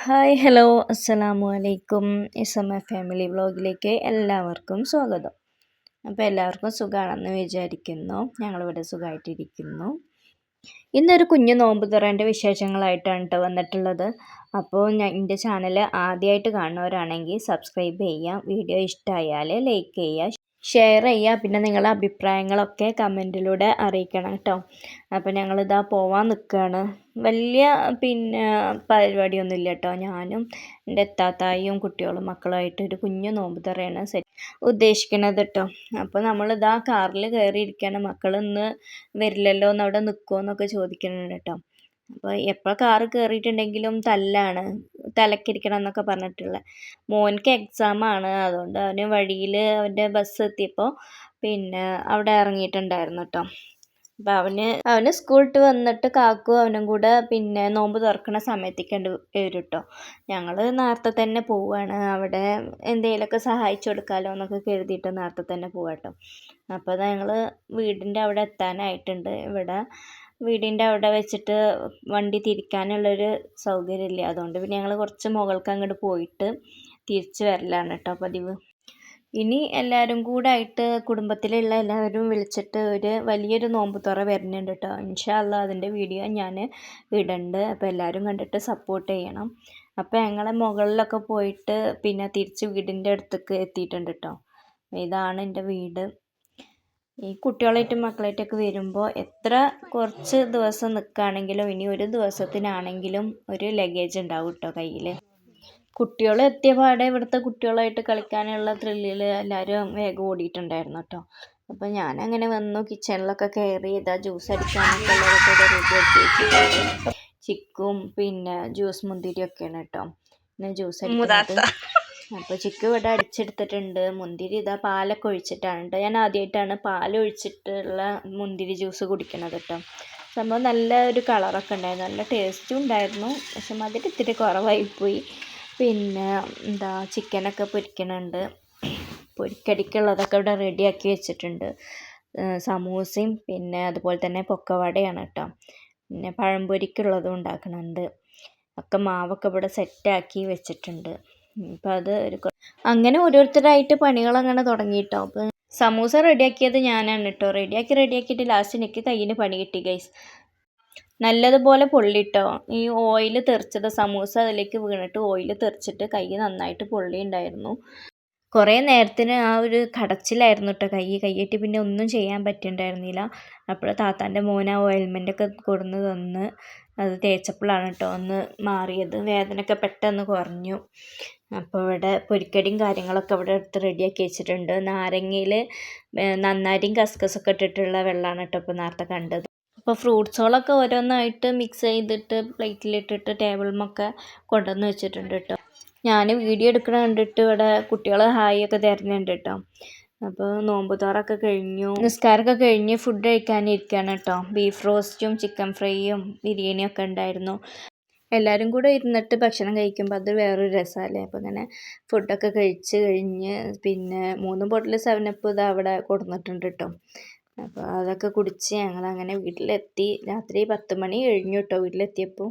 Hi hello അസ്സലാമു അലൈക്കും. ഇസമ family വ്ളോഗിലേക്ക് എല്ലാവർക്കും സ്വാഗതം. അപ്പോൾ എല്ലാവർക്കും സുഖമാണെന്ന് വിചാരിക്കുന്നു. ഞങ്ങളിവിടെ സുഖമായിട്ടിരിക്കുന്നു. ഇന്നൊരു കുഞ്ഞു നോമ്പ് തുറേൻ്റെ വിശേഷങ്ങളായിട്ടാണ് കേട്ടോ വന്നിട്ടുള്ളത്. അപ്പോൾ എൻ്റെ ചാനൽ ആദ്യമായിട്ട് കാണുന്നവരാണെങ്കിൽ സബ്സ്ക്രൈബ് ചെയ്യുക, വീഡിയോ ഇഷ്ടമായാൽ ലൈക്ക് ചെയ്യുക, ഷെയർ ചെയ്യുക, പിന്നെ നിങ്ങളുടെ അഭിപ്രായങ്ങളൊക്കെ കമൻറ്റിലൂടെ അറിയിക്കണം കേട്ടോ. അപ്പോൾ ഞങ്ങളിതാ പോവാൻ നിൽക്കുകയാണ്. വലിയ പരിപാടിയൊന്നുമില്ല കേട്ടോ. ഞാനും എൻ്റെ താത്തായും കുട്ടികളും മക്കളുമായിട്ട് ഒരു കുഞ്ഞു നോമ്പ് തുറയാണ് ഉദ്ദേശിക്കുന്നത് കേട്ടോ. അപ്പോൾ നമ്മളിതാ കാറിൽ കയറിയിരിക്കുകയാണ്. മക്കൾ ഇന്ന് വരില്ലല്ലോ എന്ന് അവിടെ നിൽക്കുമോ എന്നൊക്കെ ചോദിക്കുന്നുണ്ട് കേട്ടോ. അപ്പോൾ എപ്പോൾ കാറ് കയറിയിട്ടുണ്ടെങ്കിലും തല്ലാണ്, തലക്കിരിക്കണം എന്നൊക്കെ പറഞ്ഞിട്ടുള്ള. മോനിക്ക് എക്സാമാണ്, അതുകൊണ്ട് അവന് വഴിയിൽ അവൻ്റെ ബസ് എത്തിയപ്പോൾ അവിടെ ഇറങ്ങിയിട്ടുണ്ടായിരുന്നു കേട്ടോ. അപ്പോൾ അവന് സ്കൂൾ വിട്ട് വന്നിട്ട് കാക്കു അവനും കൂടെ നോമ്പ് തുറക്കണ സമയത്തേക്ക് വരും കേട്ടോ. ഞങ്ങൾ നേരത്തെ തന്നെ പോവുകയാണ്. അവിടെ എന്തെങ്കിലുമൊക്കെ സഹായിച്ചു കൊടുക്കാമല്ലോ എന്നൊക്കെ കരുതിയിട്ട് നേരത്തെ തന്നെ പോവാം കേട്ടോ. അപ്പോൾ ഞങ്ങൾ വീടിൻ്റെ അവിടെ എത്താനായിട്ടുണ്ട്. വീടിൻ്റെ അവിടെ വെച്ചിട്ട് വണ്ടി തിരിക്കാനുള്ളൊരു സൗകര്യമില്ല, അതുകൊണ്ട് ഞങ്ങൾ കുറച്ച് മുകൾക്ക് അങ്ങോട്ട് പോയിട്ട് തിരിച്ച് വരലാണ് കേട്ടോ പതിവ്. ഇനി എല്ലാവരും കൂടെ ആയിട്ട് കുടുംബത്തിലുള്ള എല്ലാവരും വിളിച്ചിട്ട് വലിയൊരു നോമ്പ് തുറ വരുന്നുണ്ട് കേട്ടോ. ഇൻഷാ അല്ലാഹ് അതിൻ്റെ വീഡിയോ ഞാൻ ഇടുന്നുണ്ട്. അപ്പോൾ എല്ലാവരും കണ്ടിട്ട് സപ്പോർട്ട് ചെയ്യണം. അപ്പോൾ ഞങ്ങളെ മുകളിലൊക്കെ പോയിട്ട് തിരിച്ച് വീടിൻ്റെ അടുത്തേക്ക് എത്തിയിട്ടുണ്ട് കേട്ടോ. ഇതാണ് എൻ്റെ വീട്. ഈ കുട്ടികളായിട്ടും മക്കളായിട്ടൊക്കെ വരുമ്പോൾ കുറച്ച് ദിവസം നിൽക്കുകയാണെങ്കിലും ഇനി ഒരു ദിവസത്തിനാണെങ്കിലും ഒരു ലഗേജ് ഉണ്ടാവും കേട്ടോ കയ്യിൽ. കുട്ടികൾ എത്തിയ പാടെ ഇവിടുത്തെ കുട്ടികളായിട്ട് കളിക്കാനുള്ള ത്രില്ലിൽ എല്ലാവരും വേഗം ഓടിയിട്ടുണ്ടായിരുന്നു കേട്ടോ. അപ്പോൾ ഞാനങ്ങനെ വന്നു, കിച്ചണിലൊക്കെ കയറി ഇതാ ജ്യൂസ് അടിക്കാനൊക്കെ ഉള്ളതൊക്കെ റെഡി ആക്കി വെച്ചിട്ടുണ്ട്. ചിക്കും ജ്യൂസ് മുന്തിരിയൊക്കെയാണ് കേട്ടോ ജ്യൂസ് അടിക്കുന്നത്. അപ്പോൾ ചിക്കു ഇവിടെ അടിച്ചെടുത്തിട്ടുണ്ട്. മുന്തിരി ഇതാ പാലൊക്കെ ഒഴിച്ചിട്ടാണ് കേട്ടോ. ഞാൻ ആദ്യമായിട്ടാണ് പാലൊഴിച്ചിട്ടുള്ള മുന്തിരി ജ്യൂസ് കുടിക്കണത് കേട്ടോ. സംഭവം നല്ല ഒരു കളറൊക്കെ ഉണ്ടായിരുന്നു, നല്ല ടേസ്റ്റും ഉണ്ടായിരുന്നു. പക്ഷെ മധുരം ഇത്തിരി കുറവായിപ്പോയി. ചിക്കനൊക്കെ പൊരിക്കണുണ്ട്. പൊരിക്കടിക്കുള്ളതൊക്കെ ഇവിടെ റെഡിയാക്കി വെച്ചിട്ടുണ്ട്. സമൂസയും അതുപോലെ തന്നെ പൊക്കവടയാണ് കേട്ടോ. പഴംപൊരിക്കുള്ളതും ഉണ്ടാക്കുന്നുണ്ട്. ഒക്കെ മാവൊക്കെ ഇവിടെ സെറ്റാക്കി വെച്ചിട്ടുണ്ട്. അപ്പോൾ അങ്ങനെ ഓരോരുത്തരായിട്ട് പണികളങ്ങനെ തുടങ്ങിയിട്ടോ. അപ്പോൾ സമൂസ റെഡിയാക്കിയത് ഞാനാണ് കേട്ടോ. റെഡിയാക്കിയിട്ട് ലാസ്റ്റ് എനിക്ക് കയ്യിന് പണി കിട്ടി ഗൈസ്. നല്ലതുപോലെ പൊള്ളിട്ടോ. ഈ ഓയിൽ തെറിച്ചത് സമൂസ അതിലേക്ക് വീണിട്ട് ഓയിൽ തെറിച്ചിട്ട് കൈ നന്നായിട്ട് പൊള്ളി ഉണ്ടായിരുന്നു. കുറേ നേരത്തിന് ആ ഒരു കടച്ചിലായിരുന്നു കേട്ടോ കൈയ്യിട്ട് ഒന്നും ചെയ്യാൻ പറ്റിയിട്ടുണ്ടായിരുന്നില്ല. അപ്പോൾ താത്താൻ്റെ മോൻ ആ ഓയിൽമെൻ്റൊക്കെ കൊടുന്ന് തന്ന് അത് തേച്ചപ്പോഴാണ് കേട്ടോ ഒന്ന് മാറിയത്. വേദനയൊക്കെ പെട്ടെന്ന് കുറഞ്ഞു. അപ്പോൾ ഇവിടെ പൊരിക്കടിയും കാര്യങ്ങളൊക്കെ ഇവിടെ എടുത്ത് റെഡിയാക്കി വെച്ചിട്ടുണ്ട്. നാരങ്ങയിൽ നന്നാരിയും കസ്കസൊക്കെ ഇട്ടിട്ടുള്ള വെള്ളമാണ് കേട്ടോ ഇപ്പോൾ നേരത്തെ കണ്ടത്. അപ്പോൾ ഫ്രൂട്ട്സുകളൊക്കെ ഓരോന്നായിട്ട് മിക്സ് ചെയ്തിട്ട് പ്ലേറ്റിലിട്ടിട്ട് ടേബിളുമൊക്കെ കൊണ്ടുവന്ന് വെച്ചിട്ടുണ്ട് കേട്ടോ. ഞാൻ വീഡിയോ എടുക്കണ കണ്ടിട്ട് ഇവിടെ കുട്ടികൾ ഹായ് ഒക്കെ തരുന്നുണ്ട് കേട്ടോ. അപ്പോൾ നോമ്പ് തുറയൊക്കെ കഴിഞ്ഞു, നിസ്കാരമൊക്കെ കഴിഞ്ഞ് ഫുഡ് കഴിക്കാനിരിക്കുകയാണ് കേട്ടോ. ബീഫ് റോസ്റ്റും ചിക്കൻ ഫ്രൈയും ബിരിയാണിയൊക്കെ ഉണ്ടായിരുന്നു. എല്ലാവരും കൂടെ ഇരുന്നിട്ട് ഭക്ഷണം കഴിക്കുമ്പോൾ അത് വേറൊരു രസമല്ലേ. അപ്പോൾ അങ്ങനെ ഫുഡൊക്കെ കഴിച്ച് കഴിഞ്ഞ് 3 ബോട്ടിൽ 7up ഇത് അവിടെ കൊടുത്തിട്ടുണ്ട് കേട്ടോ. അപ്പോൾ അതൊക്കെ കുടിച്ച് ഞങ്ങളങ്ങനെ വീട്ടിലെത്തി. രാത്രി 10 മണി കഴിഞ്ഞു കേട്ടോ വീട്ടിലെത്തിയപ്പോൾ.